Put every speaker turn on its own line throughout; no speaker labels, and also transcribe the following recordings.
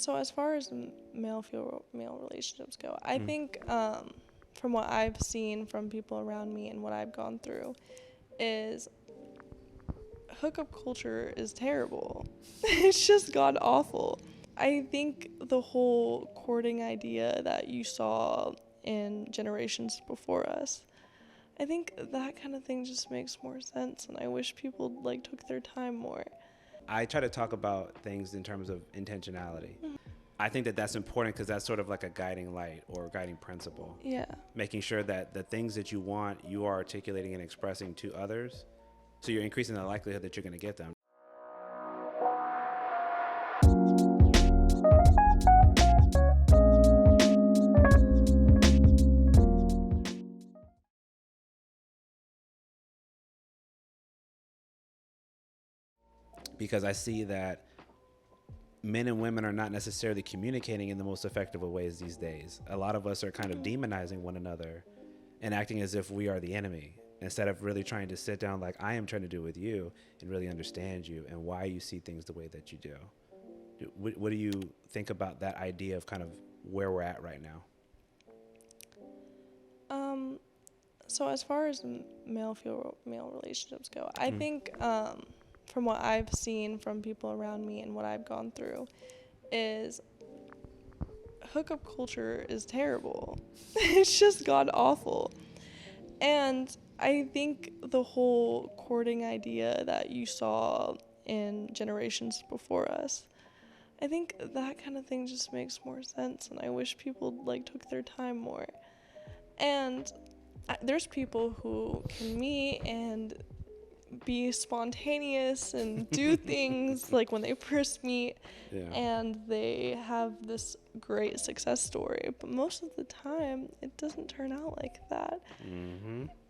So as far as male relationships go, I think from what I've seen from people around me and what I've gone through is hookup culture is terrible. It's just god awful. I think the whole courting idea that you saw in generations before us, I think that kind of thing just makes more sense, and I wish people took their time more.
I try to talk about things in terms of intentionality. I think that that's important because that's sort of like a guiding light or guiding principle.
Yeah.
Making sure that the things that you want, you are articulating and expressing to others. So you're increasing the likelihood that you're going to get them. Because I see that men and women are not necessarily communicating in the most effective of ways these days. A lot of us are kind of demonizing one another and acting as if we are the enemy instead of really trying to sit down like I am trying to do with you and really understand you and why you see things the way that you do. What do you think about that idea of kind of where we're at right now?
So as far as male relationships go, I think from what I've seen from people around me and what I've gone through is hookup culture is terrible. It's just god awful. And I think the whole courting idea that you saw in generations before us, I think that kind of thing just makes more sense, and I wish people took their time more. And there's people who can meet and be spontaneous and do things when they first meet, and they have this great success story, but most of the time it doesn't turn out like that.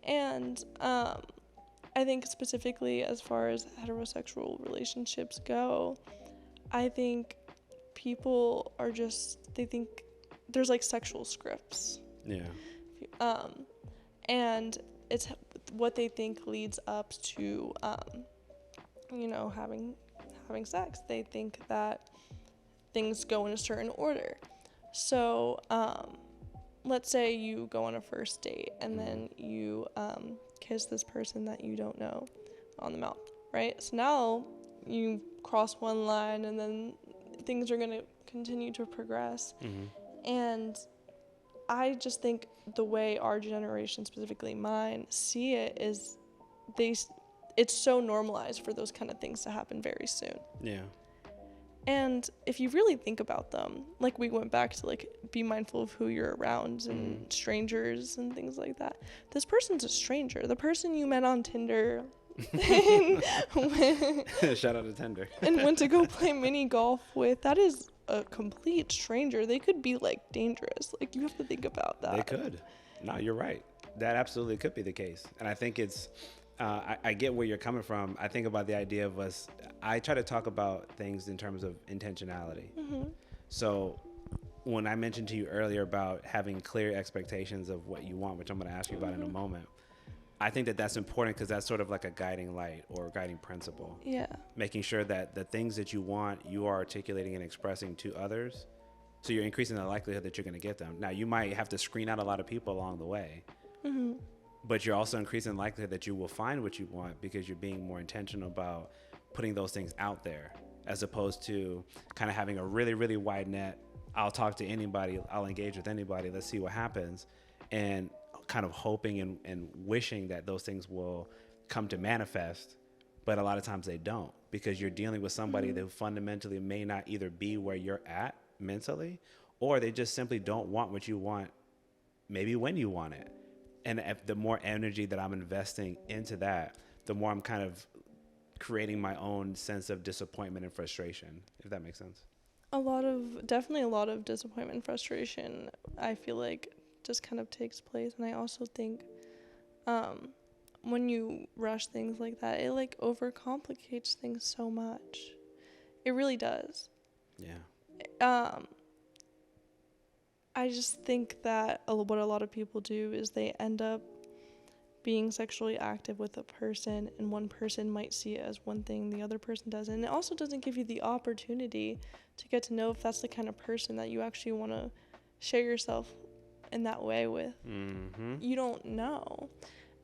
And I think specifically as far as heterosexual relationships go, I think people are they think there's sexual scripts. And it's what they think leads up to, having sex. They think that things go in a certain order. So, let's say you go on a first date and then you kiss this person that you don't know on the mouth, right? So now you cross one line and then things are going to continue to progress. And I just think the way our generation, specifically mine, see it is it's so normalized for those kind of things to happen very soon. And if you really think about them, we went back to be mindful of who you're around and strangers and things like that. This person's a stranger. The person you met on Tinder
Shout out to Tinder.
and went to go play mini golf with, that is a complete stranger. They could be dangerous. You have to think about that.
They could. No, you're right. That absolutely could be the case. And I think it's, I get where you're coming from. I think about the idea of us, I try to talk about things in terms of intentionality. So when I mentioned to you earlier about having clear expectations of what you want, which I'm going to ask you about in a moment, I think that that's important because that's sort of like a guiding light or guiding principle. Making sure that the things that you want, you are articulating and expressing to others. So you're increasing the likelihood that you're going to get them. Now, you might have to screen out a lot of people along the way, but you're also increasing the likelihood that you will find what you want because you're being more intentional about putting those things out there, as opposed to kind of having a really, really wide net. I'll talk to anybody. I'll engage with anybody. Let's see what happens. And kind of hoping and wishing that those things will come to manifest, but a lot of times they don't, because you're dealing with somebody that fundamentally may not either be where you're at mentally, or they just simply don't want what you want maybe when you want it. And the more energy that I'm investing into that, the more I'm kind of creating my own sense of disappointment and frustration, if that makes sense.
Definitely a lot of disappointment and frustration, I feel just kind of takes place. And I also think when you rush things like that, it overcomplicates things so much. It really does. I just think that what a lot of people do is they end up being sexually active with a person, and one person might see it as one thing, the other person doesn't. And it also doesn't give you the opportunity to get to know if that's the kind of person that you actually want to share yourself in that way with.
Mm-hmm.
You don't know.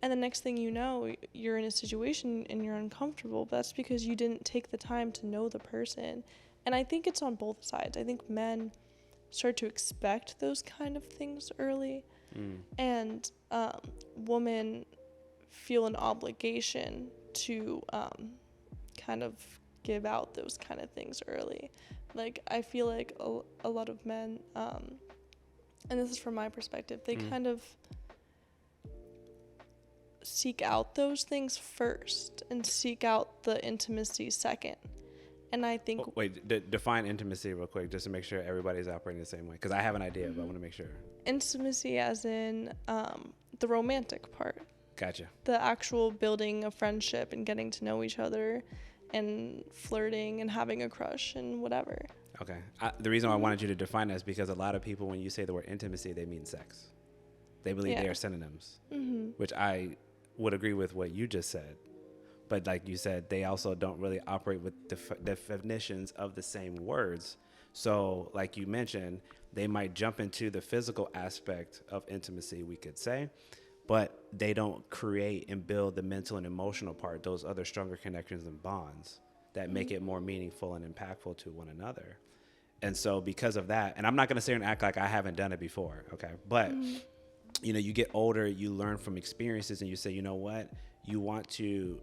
And the next thing you know, you're in a situation and you're uncomfortable. But that's because you didn't take the time to know the person. And I think it's on both sides. I think men start to expect those kind of things early. And women feel an obligation to kind of give out those kind of things early. Like, I feel like a lot of men, and this is from my perspective, they kind of seek out those things first and seek out the intimacy second. And I think...
Oh, wait, define intimacy real quick, just to make sure everybody's operating the same way. Because I have an idea, but I want to make sure.
Intimacy as in the romantic part.
Gotcha.
The actual building of friendship and getting to know each other and flirting and having a crush and whatever.
Okay. The reason why I wanted you to define that is because a lot of people, when you say the word intimacy, they mean sex. They believe they are synonyms, which I would agree with what you just said. But like you said, they also don't really operate with definitions of the same words. So like you mentioned, they might jump into the physical aspect of intimacy, we could say, but they don't create and build the mental and emotional part, those other stronger connections and bonds that make it more meaningful and impactful to one another. And so because of that, and I'm not going to sit here and act like I haven't done it before, okay? But, you know, you get older, you learn from experiences, and you say, you know what? You want to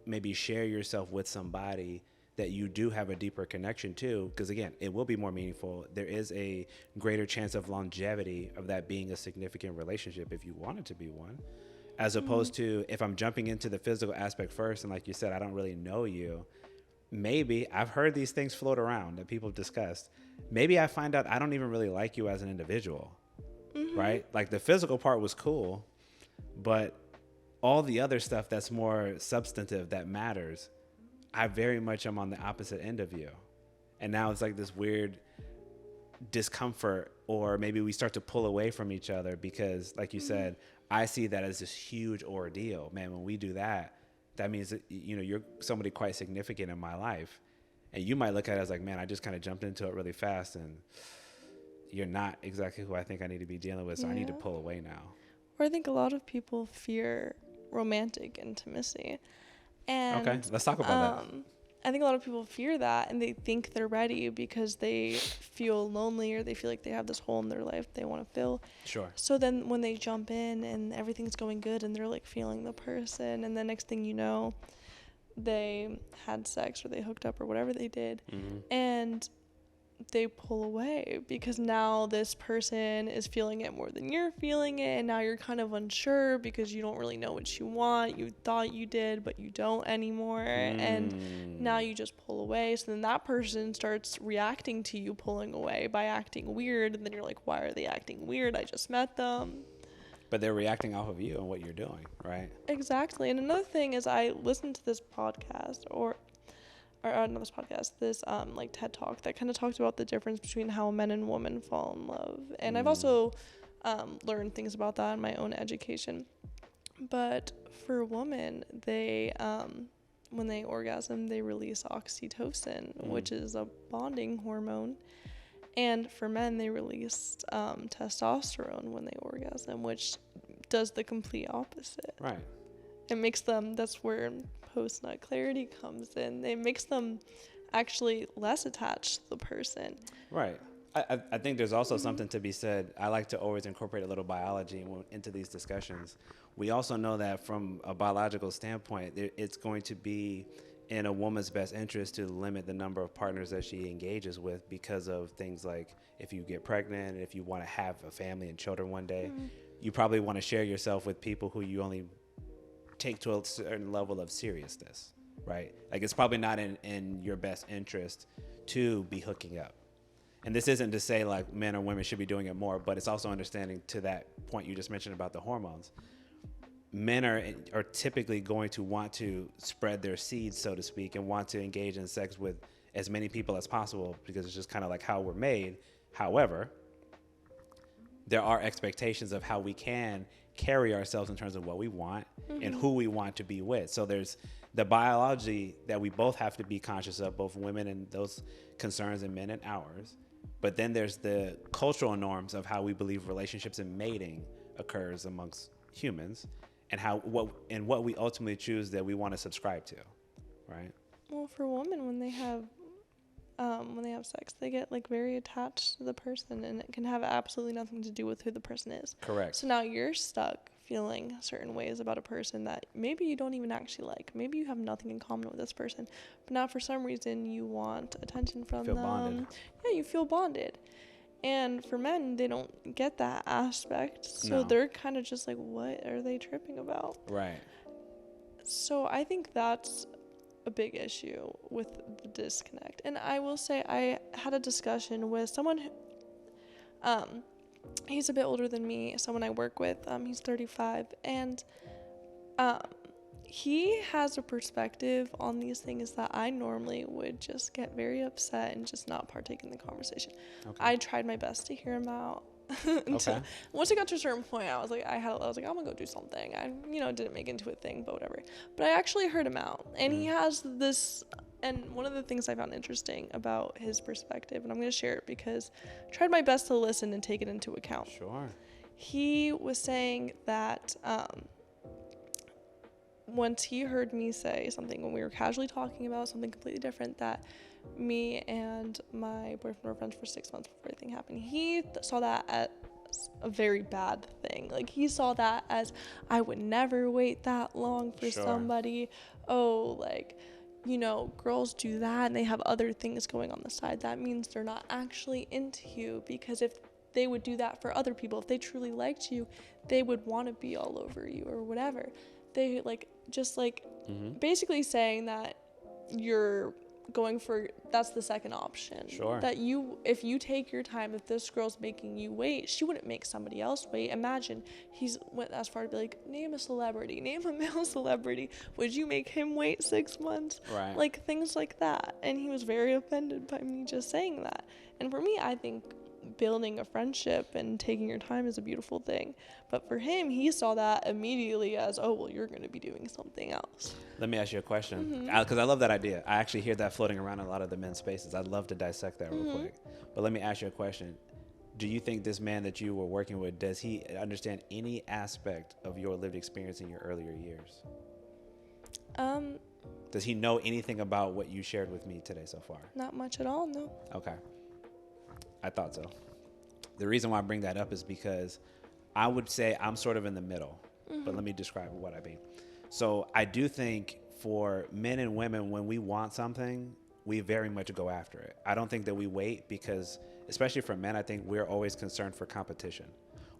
maybe share yourself with somebody that you do have a deeper connection to, because again, it will be more meaningful. There is a greater chance of longevity of that being a significant relationship if you want it to be one, as opposed to if I'm jumping into the physical aspect first, and like you said, I don't really know you. Maybe I've heard these things float around that people have discussed. Maybe I find out I don't even really like you as an individual, right? Like the physical part was cool, but all the other stuff that's more substantive, that matters, I very much am on the opposite end of you. And now it's like this weird discomfort, or maybe we start to pull away from each other because, like you said, I see that as this huge ordeal. Man, when we do that, that means that, you know, you're somebody quite significant in my life. And you might look at it as like, man, I just kind of jumped into it really fast, and you're not exactly who I think I need to be dealing with, so I need to pull away now.
Or I think a lot of people fear romantic intimacy. And
okay, let's talk about that.
I think a lot of people fear that, and they think they're ready because they feel lonely, or they feel like they have this hole in their life they want to fill.
Sure.
So then when they jump in and everything's going good and they're like feeling the person, and the next thing you know, they had sex or they hooked up or whatever they did, and they pull away because now this person is feeling it more than you're feeling it, and now you're kind of unsure because you don't really know what you want. You thought you did, but you don't anymore, and now you just pull away. So then that person starts reacting to you pulling away by acting weird, and then you're like, why are they acting weird? I just met them.
But they're reacting off of you and what you're doing, right?
Exactly. And another thing is, I listened to this podcast, or not this podcast, this like TED Talk that kind of talked about the difference between how men and women fall in love. And I've also learned things about that in my own education. But for women, they when they orgasm, they release oxytocin, which is a bonding hormone. And for men, they release testosterone when they orgasm, which does the complete opposite.
Right.
It makes them, that's where post-nut clarity comes in. It makes them actually less attached to the person.
Right. I think there's also something to be said. I like to always incorporate a little biology into these discussions. We also know that from a biological standpoint, it's going to be in a woman's best interest to limit the number of partners that she engages with, because of things like if you get pregnant, if you want to have a family and children one day, you probably want to share yourself with people who you only take to a certain level of seriousness, right? Like it's probably not in your best interest to be hooking up. And this isn't to say like men or women should be doing it more, but it's also understanding, to that point you just mentioned about the hormones. Men are typically going to want to spread their seeds, so to speak, and want to engage in sex with as many people as possible, because it's just kind of like how we're made. However, there are expectations of how we can carry ourselves in terms of what we want and who we want to be with. So there's the biology that we both have to be conscious of, both women and those concerns and men and ours. But then there's the cultural norms of how we believe relationships and mating occurs amongst humans, and what we ultimately choose that we want to subscribe to, right?
Well, for women, when they have sex, they get like very attached to the person, and it can have absolutely nothing to do with who the person is.
Correct.
So now you're stuck feeling certain ways about a person that maybe you don't even actually like. Maybe you have nothing in common with this person, but now for some reason you want attention from them.
Bonded.
Yeah, you feel bonded. And for men, they don't get that aspect, so
No.
they're kind of just like, what are they tripping about?
Right.
So I think that's a big issue with the disconnect. And I will say, I had a discussion with someone who, he's a bit older than me, someone I work with. He's 35, and he has a perspective on these things that I normally would just get very upset and just not partake in the conversation.
Okay.
I tried my best to hear him out. Until once it got to a certain point, I was like, I'm gonna go do something. I didn't make it into a thing, but whatever. But I actually heard him out, and he has this. And one of the things I found interesting about his perspective, and I'm gonna share it because I tried my best to listen and take it into account.
Sure.
He was saying that once he heard me say something when we were casually talking about something completely different, that me and my boyfriend were friends for 6 months before everything happened, he saw that as a very bad thing. Like, he saw that as, I would never wait that long for somebody. Oh, like, girls do that and they have other things going on the side. That means they're not actually into you, because if they would do that for other people, if they truly liked you, they would want to be all over you or whatever. They basically saying that you're going for, that's the second option.
Sure.
That if you take your time, if this girl's making you wait, she wouldn't make somebody else wait. Imagine he's went as far to be like, name a male celebrity. Would you make him wait 6 months?
Right.
Like, things like that. And he was very offended by me just saying that. And for me, I think building a friendship and taking your time is a beautiful thing. But for him, he saw that immediately as, oh, well, you're going to be doing something else.
Let me ask you a question, because I love that idea. I actually hear that floating around in a lot of the men's spaces. I'd love to dissect that real quick. But let me ask you a question. Do you think this man that you were working with, does he understand any aspect of your lived experience in your earlier years? Does he know anything about what you shared with me today so far?
Not much at all, no.
Okay. I thought so. The reason why I bring that up is because I would say I'm sort of in the middle, but let me describe what I mean. So I do think for men and women, when we want something, we very much go after it. I don't think that we wait, because, especially for men, I think we're always concerned for competition.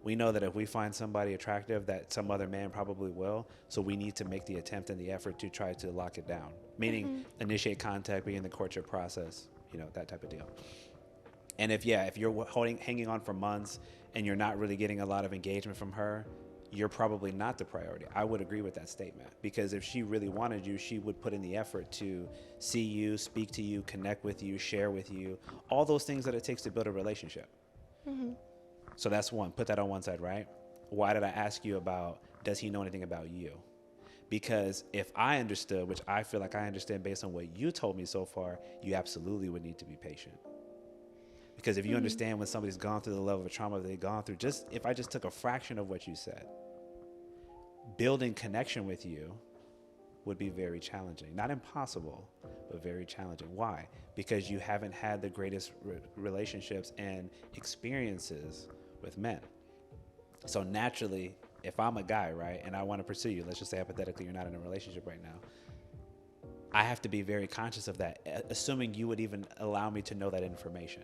We know that if we find somebody attractive, that some other man probably will. So we need to make the attempt and the effort to try to lock it down, meaning initiate contact, be in the courtship process, that type of deal. And if you're hanging on for months and you're not really getting a lot of engagement from her, you're probably not the priority. I would agree with that statement, because if she really wanted you, she would put in the effort to see you, speak to you, connect with you, share with you, all those things that it takes to build a relationship. So that's one. Put that on one side, right? Why did I ask you about, does he know anything about you? Because if I understood, which I feel like I understand based on what you told me so far, you absolutely would need to be patient. Because if you understand when somebody's gone through the level of trauma they've gone through, if I just took a fraction of what you said, building connection with you would be very challenging. Not impossible, but very challenging. Why? Because you haven't had the greatest relationships and experiences with men. So naturally, if I'm a guy, right, and I want to pursue you, let's just say hypothetically you're not in a relationship right now, I have to be very conscious of that, assuming you would even allow me to know that information.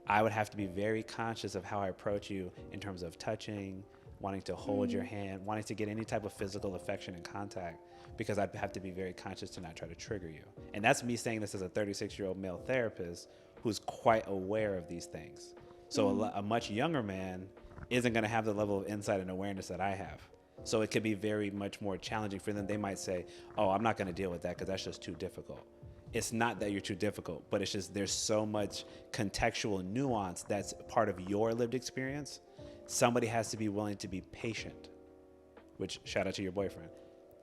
I would have to be very conscious of how I approach you in terms of touching, wanting to hold your hand, wanting to get any type of physical affection and contact, because I'd have to be very conscious to not try to trigger you. And that's me saying this as a 36-year-old male therapist who's quite aware of these things. So a much younger man isn't going to have the level of insight and awareness that I have. So it could be very much more challenging for them. They might say, oh, I'm not going to deal with that because that's just too difficult. It's not that you're too difficult, but it's just there's so much contextual nuance that's part of your lived experience somebody has to be willing to be patient, which shout out to your boyfriend,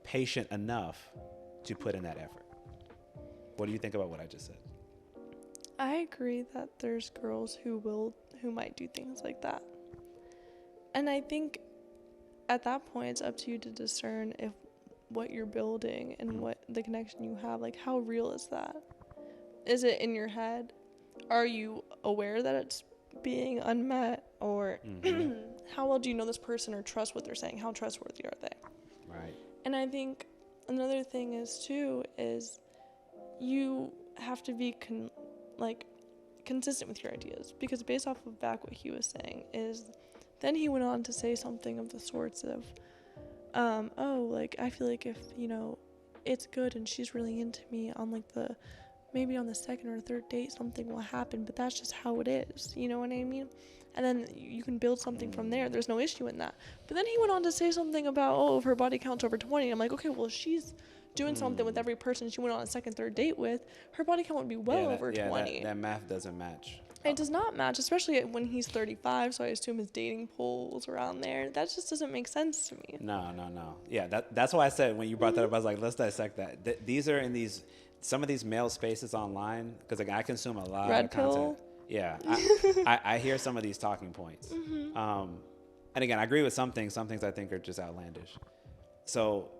patient enough to put in that effort. What do you think about what I just said?
I agree that there's girls who might do things like that. And I think at that point, it's up to you to discern if what you're building and what the connection you have, like, how real is that? Is it in your head? Are you aware that it's being unmet? Or how well do you know this person or trust what they're saying? How trustworthy are they?
Right.
And I think another thing is you have to be consistent with your ideas, because based off of back what he was saying is, then he went on to say something of the sorts of, I feel like if, it's good and she's really into me on maybe on the second or third date, something will happen, but that's just how it is. You know what I mean? And then you can build something from there. There's no issue in that. But then he went on to say something about, if her body count's over 20. I'm like, okay, well, if she's doing something with every person she went on a second, third date with, her body count would be over 20.
That math doesn't match.
It does not match, especially when he's 35, so I assume his dating pool was around there. That just doesn't make sense to me.
No. Yeah, that's why I said when you brought that up, I was like, let's dissect that. These are in some of these male spaces online, because I consume a lot of content. Yeah, I hear some of these talking points. And again, I agree with some things. Some things I think are just outlandish. So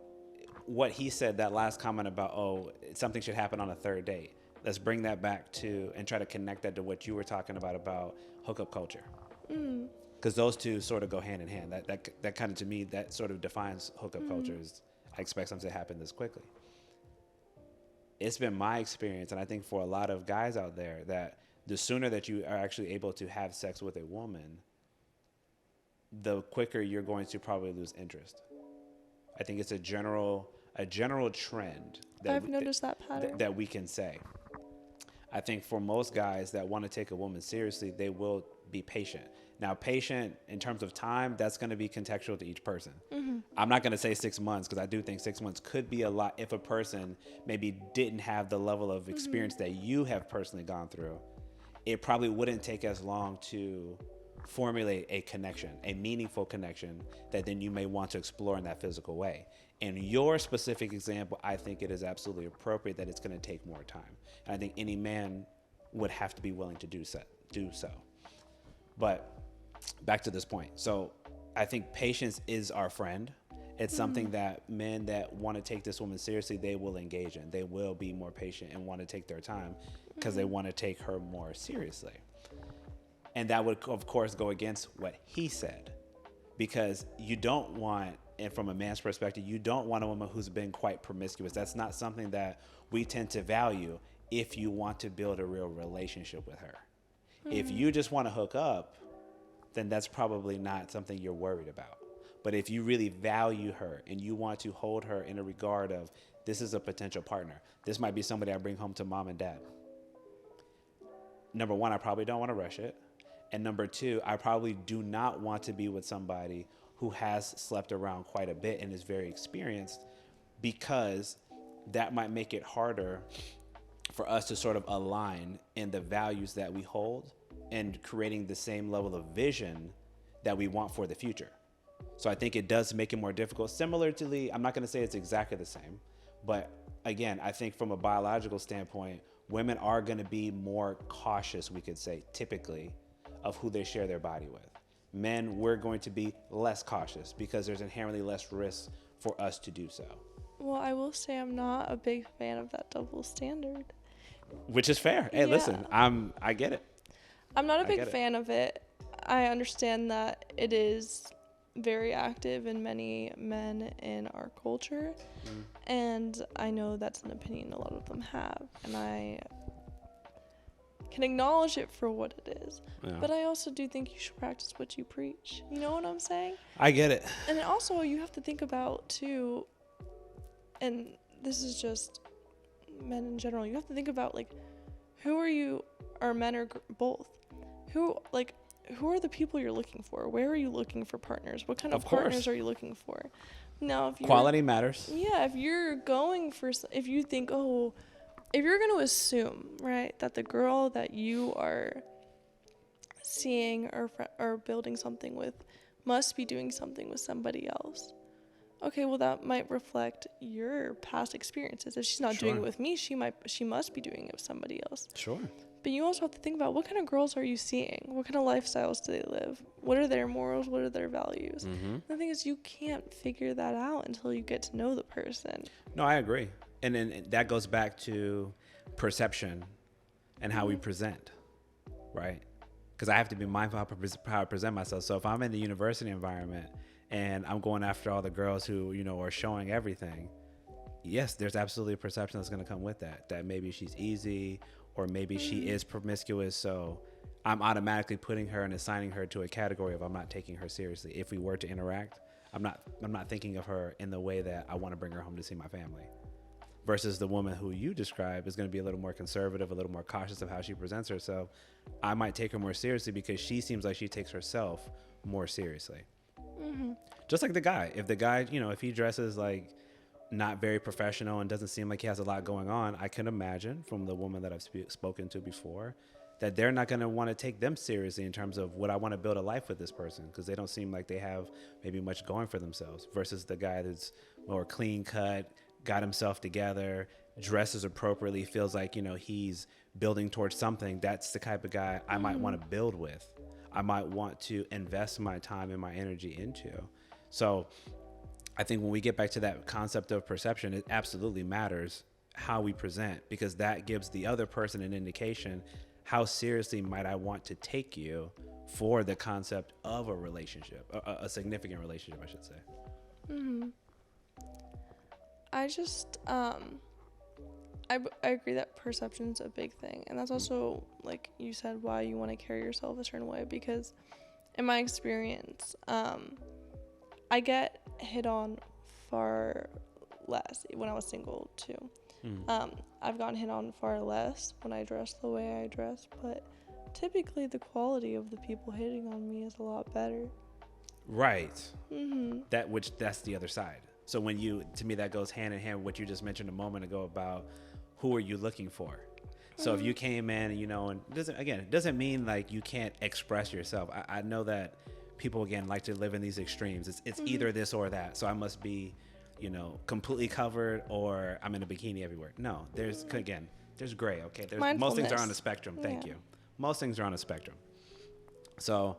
what he said, that last comment about, something should happen on a third date. Let's bring that back to and try to connect that to what you were talking about hookup culture. Because those two sort of go hand in hand. That kind of, to me, that sort of defines hookup culture. Is I expect something to happen this quickly. It's been my experience, and I think for a lot of guys out there, that the sooner that you are actually able to have sex with a woman, the quicker you're going to probably lose interest. I think it's a general trend that
I've noticed that pattern.
That we can say. I think for most guys that want to take a woman seriously, they will be patient. Now, patient in terms of time, that's going to be contextual to each person. I'm not going to say 6 months, because I do think 6 months could be a lot if a person maybe didn't have the level of experience that you have personally gone through. It probably wouldn't take as long to formulate a connection, a meaningful connection that then you may want to explore in that physical way. In your specific example, I think it is absolutely appropriate that it's going to take more time. And I think any man would have to be willing to do so. But back to this point. So I think patience is our friend. It's something that men that want to take this woman seriously, they will engage in. They will be more patient and want to take their time because they want to take her more seriously. And that would, of course, go against what he said, because you don't want, and from a man's perspective, you don't want a woman who's been quite promiscuous. That's not something that we tend to value if you want to build a real relationship with her. If you just want to hook up, then that's probably not something you're worried about. But if you really value her and you want to hold her in a regard of, this is a potential partner, this might be somebody I bring home to mom and dad. Number one, I probably don't want to rush it. And number two, I probably do not want to be with somebody who has slept around quite a bit and is very experienced, because that might make it harder for us to sort of align in the values that we hold and creating the same level of vision that we want for the future. So I think it does make it more difficult. Similarly, I'm not going to say it's exactly the same, but again, I think from a biological standpoint, women are going to be more cautious, we could say, typically, of who they share their body with. Men, we're going to be less cautious because there's inherently less risk for us to do so.
Well, I will say I'm not a big fan of that double standard.
Which is fair. Hey, listen, I get it.
I'm not a big fan of it. I understand that it is very active in many men in our culture, and I know that's an opinion a lot of them have, and I can acknowledge it for what it is. But I also do think you should practice what you preach. You know what I'm saying?
I get it.
And also you have to think about too, and this is just men in general, you have to think about, like, who are you, or men or both, who are the people you're looking for? Where are you looking for partners? What kind of partners are you looking for? Now, if
quality matters.
Yeah, if you're going for, if you think, if you're going to assume, right, that the girl that you are seeing or building something with must be doing something with somebody else. Okay, well, that might reflect your past experiences. If she's not doing it with me, she must be doing it with somebody else.
Sure.
But you also have to think about, what kind of girls are you seeing? What kind of lifestyles do they live? What are their morals? What are their values?
Mm-hmm.
The thing is, you can't figure that out until you get to know the person.
No, I agree. And then that goes back to perception and how we present, right? Because I have to be mindful how I present myself. So if I'm in the university environment and I'm going after all the girls who, are showing everything, yes, there's absolutely a perception that's going to come with that maybe she's easy, or maybe she is promiscuous. So I'm automatically putting her and assigning her to a category of, I'm not taking her seriously. If we were to interact, I'm not thinking of her in the way that I want to bring her home to see my family. Versus the woman who you describe is going to be a little more conservative, a little more cautious of how she presents herself. I might take her more seriously because she seems like she takes herself more seriously. Mm-hmm. Just like the guy. If the guy, if he dresses like not very professional and doesn't seem like he has a lot going on, I can imagine from the woman that I've spoken to before that they're not going to want to take them seriously in terms of, would I want to build a life with this person? Because they don't seem like they have maybe much going for themselves. Versus the guy that's more clean cut, got himself together, dresses appropriately, feels like, he's building towards something. That's the type of guy I might want to build with. I might want to invest my time and my energy into. So I think when we get back to that concept of perception, it absolutely matters how we present, because that gives the other person an indication, how seriously might I want to take you for the concept of a relationship, a significant relationship, I should say.
Mm-hmm. I just, I agree that perception's a big thing. And that's also, like you said, why you want to carry yourself a certain way. Because in my experience, I get hit on far less when I was single, too. I've gotten hit on far less when I dress the way I dress. But typically the quality of the people hitting on me is a lot better.
Right.
Mm-hmm.
That's the other side. So to me, that goes hand in hand with what you just mentioned a moment ago about who are you looking for? So if you came in, and it doesn't mean like you can't express yourself. I know that people, again, like to live in these extremes. It's either this or that. So I must be, completely covered, or I'm in a bikini everywhere. No, there's gray. Okay. Most things are on a spectrum. Thank you. Most things are on a spectrum. So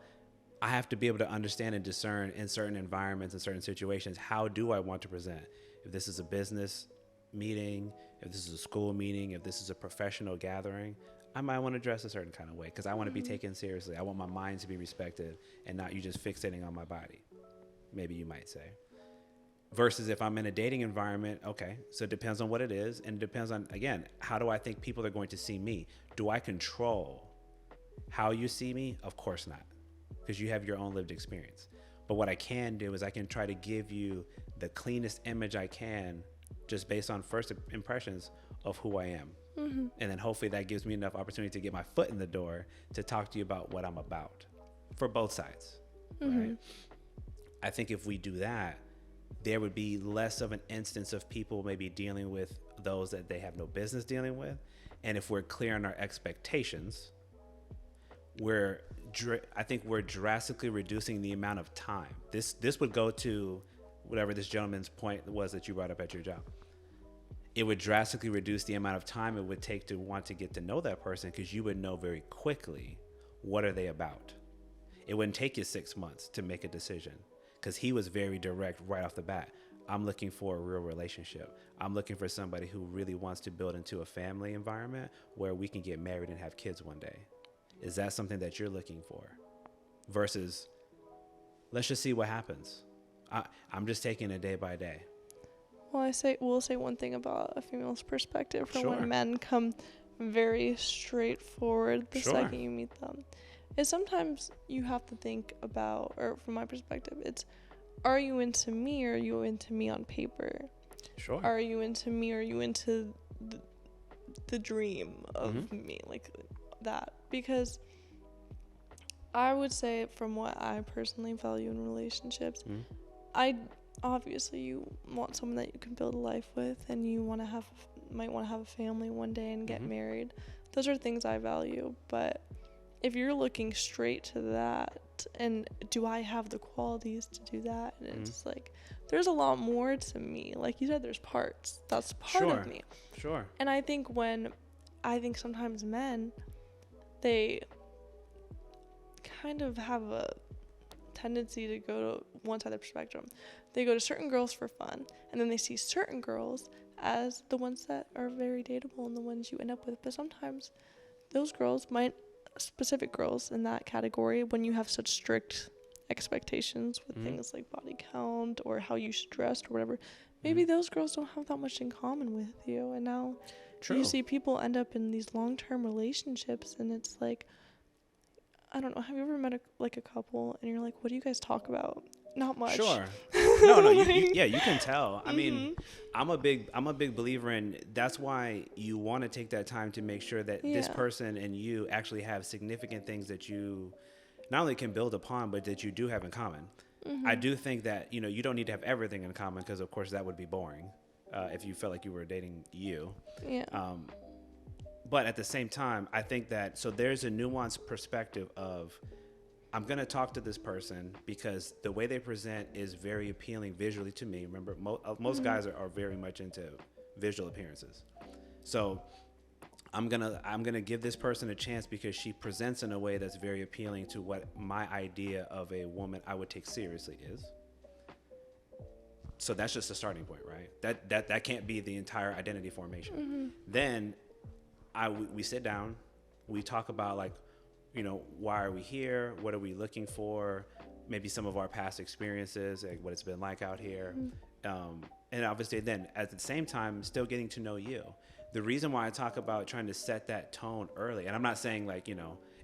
I have to be able to understand and discern in certain environments and certain situations, how do I want to present? If this is a business meeting, if this is a school meeting, if this is a professional gathering, I might want to dress a certain kind of way because I want to be taken seriously. I want my mind to be respected and not you just fixating on my body, maybe you might say. Versus if I'm in a dating environment, okay, so it depends on what it is, and it depends on, again, how do I think people are going to see me? Do I control how you see me? Of course not, because you have your own lived experience. But what I can do is I can try to give you the cleanest image I can just based on first impressions of who I am. Mm-hmm. And then hopefully that gives me enough opportunity to get my foot in the door to talk to you about what I'm about for both sides, right? I think if we do that, there would be less of an instance of people maybe dealing with those that they have no business dealing with. And if we're clear on our expectations, I think we're drastically reducing the amount of time. This would go to whatever this gentleman's point was that you brought up at your job. It would drastically reduce the amount of time it would take to want to get to know that person, because you would know very quickly what are they about. It wouldn't take you 6 months to make a decision, because he was very direct right off the bat. I'm looking for a real relationship. I'm looking for somebody who really wants to build into a family environment where we can get married and have kids one day. Is that something that you're looking for? Versus, let's just see what happens. I'm just taking it day by day.
Well, we'll say one thing about a female's perspective from
Sure.
when men come very straightforward the
Sure.
second you meet them, is sometimes you have to think about, or from my perspective, it's, are you into me, or are you into me on paper?
Sure.
Are you into me, or are you into the dream of me, like that? Because I would say, from what I personally value in relationships, obviously you want someone that you can build a life with, and you might want to have a family one day and get married. Those are things I value. But if you're looking straight to that, and do I have the qualities to do that? And it's like, there's a lot more to me. Like you said, there's parts. That's part of me.
Sure.
And I think sometimes men, they kind of have a tendency to go to one side of the spectrum. They go to certain girls for fun, and then they see certain girls as the ones that are very dateable and the ones you end up with. But sometimes those girls specific girls in that category, when you have such strict expectations with things like body count or how you should dress or whatever, maybe those girls don't have that much in common with you. And now you see people end up in these long-term relationships, and it's like, I don't know, have you ever met a couple and you're like, what do you guys talk about? Not much.
Sure. No, you can tell. I mean, I'm a big believer in, that's why you want to take that time to make sure that this person and you actually have significant things that you not only can build upon, but that you do have in common. I do think that, you don't need to have everything in common, because of course that would be boring if you felt like you were dating you. Yeah. But at the same time, I think that, so there's a nuanced perspective of, I'm going to talk to this person because the way they present is very appealing visually to me. Remember, most guys are very much into visual appearances. So I'm gonna give this person a chance because she presents in a way that's very appealing to what my idea of a woman I would take seriously is. So that's just a starting point, right? That can't be the entire identity formation. Then we sit down, we talk about, like, why are we here? What are we looking for? Maybe some of our past experiences, like what it's been like out here. And obviously then at the same time, still getting to know you. The reason why I talk about trying to set that tone early, and I'm not saying like,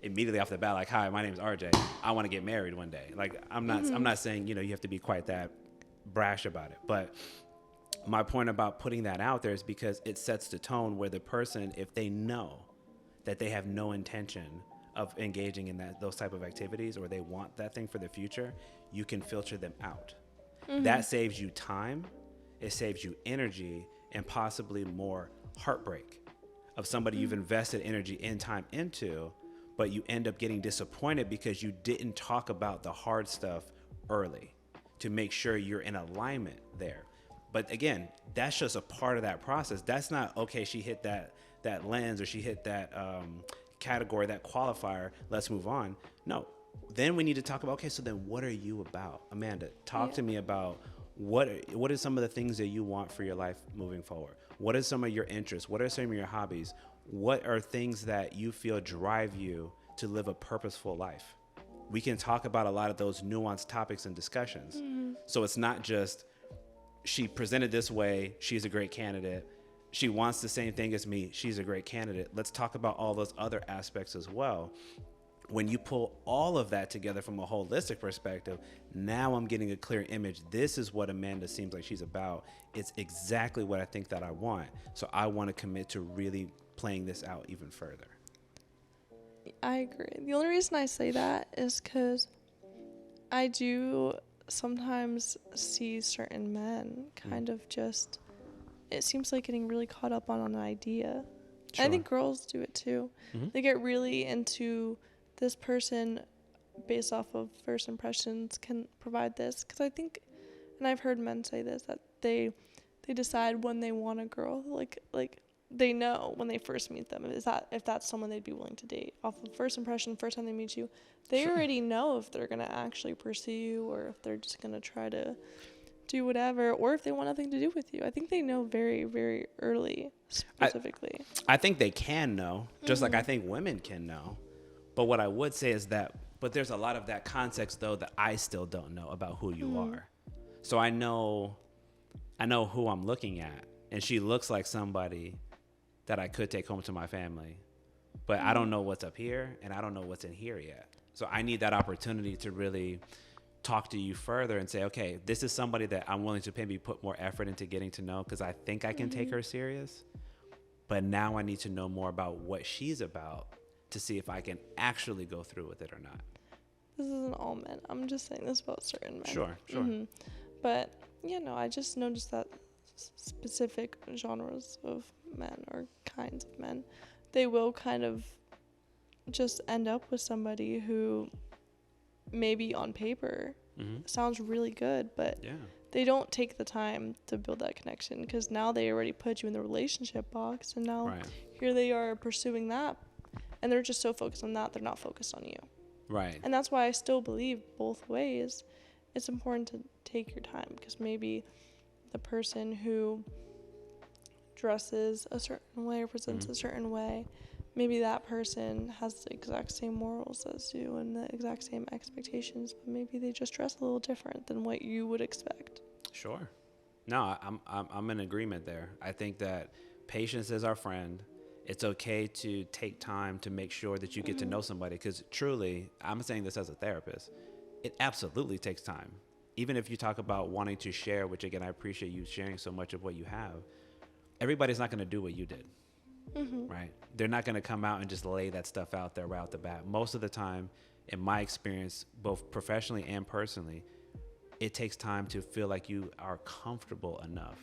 immediately off the bat, like, hi, my name is RJ. I want to get married one day. Like, I'm not saying, you have to be quite that brash about it. But my point about putting that out there is because it sets the tone where the person, if they know that they have no intention of engaging in those type of activities, or they want that thing for the future, you can filter them out. That saves you time, it saves you energy, and possibly more heartbreak of somebody you've invested energy and time into, but you end up getting disappointed because you didn't talk about the hard stuff early to make sure you're in alignment there. But again, that's just a part of that process. That's not, okay, she hit that lens, or she hit that category, that qualifier, let's move on. No, then we need to talk about, okay, so then what are you about? Amanda, talk to me about what are some of the things that you want for your life moving forward? What are some of your interests? What are some of your hobbies? What are things that you feel drive you to live a purposeful life? We can talk about a lot of those nuanced topics and discussions. So it's not just, she presented this way, she's a great candidate. She wants the same thing as me, she's a great candidate. Let's talk about all those other aspects as well. When you pull all of that together from a holistic perspective, now I'm getting a clear image. This is what Amanda seems like she's about. It's exactly what I think that I want. So I want to commit to really playing this out even further.
I agree. The only reason I say that is because I do sometimes see certain men kind of just, it seems like getting really caught up on an idea. Sure. I think girls do it too. They get really into this person based off of first impressions can provide this. Because I think, and I've heard men say this, that they decide when they want a girl, like they know when they first meet them if that's someone they'd be willing to date off of first impression, first time they meet you. They already know if they're gonna actually pursue you, or if they're just gonna try to do whatever, or if they want nothing to do with you. I think they know very, very early, specifically.
I think they can know, just like I think women can know. But what I would say is that, but there's a lot of that context though that I still don't know about who you are. So I know who I'm looking at, and she looks like somebody that I could take home to my family, but I don't know what's up here, and I don't know what's in here yet. So I need that opportunity to really talk to you further and say, okay, this is somebody that I'm willing to maybe put more effort into getting to know, because I think I can take her serious. But now I need to know more about what she's about to see if I can actually go through with it or not.
This isn't all men. I'm just saying this about certain men.
Sure.
But, I just noticed that specific genres of men, or kinds of men, they will kind of just end up with somebody who maybe on paper sounds really good, but they don't take the time to build that connection, because now they already put you in the relationship box, and now here they are pursuing that, and they're just so focused on that, they're not focused on you.
Right.
And that's why I still believe both ways. It's important to take your time, because maybe the person who dresses a certain way or presents a certain way, maybe that person has the exact same morals as you and the exact same expectations, but maybe they just dress a little different than what you would expect.
Sure. No, I'm in agreement there. I think that patience is our friend. It's okay to take time to make sure that you get to know somebody, because truly, I'm saying this as a therapist, it absolutely takes time. Even if you talk about wanting to share, which again, I appreciate you sharing so much of what you have, everybody's not going to do what you did, right? They're not going to come out and just lay that stuff out there right out the bat. Most of the time, in my experience, both professionally and personally, it takes time to feel like you are comfortable enough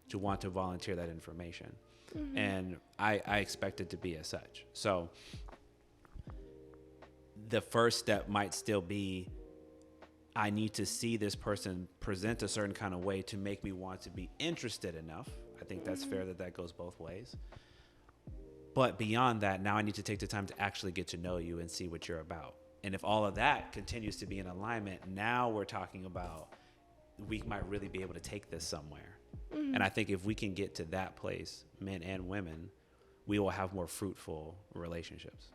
to want to volunteer that information. And I expect it to be as such. So the first step might still be, I need to see this person present a certain kind of way to make me want to be interested enough. I think that's fair that goes both ways. But beyond that, now I need to take the time to actually get to know you and see what you're about. And if all of that continues to be in alignment, now we're talking about, we might really be able to take this somewhere. And I think if we can get to that place, men and women, we will have more fruitful relationships.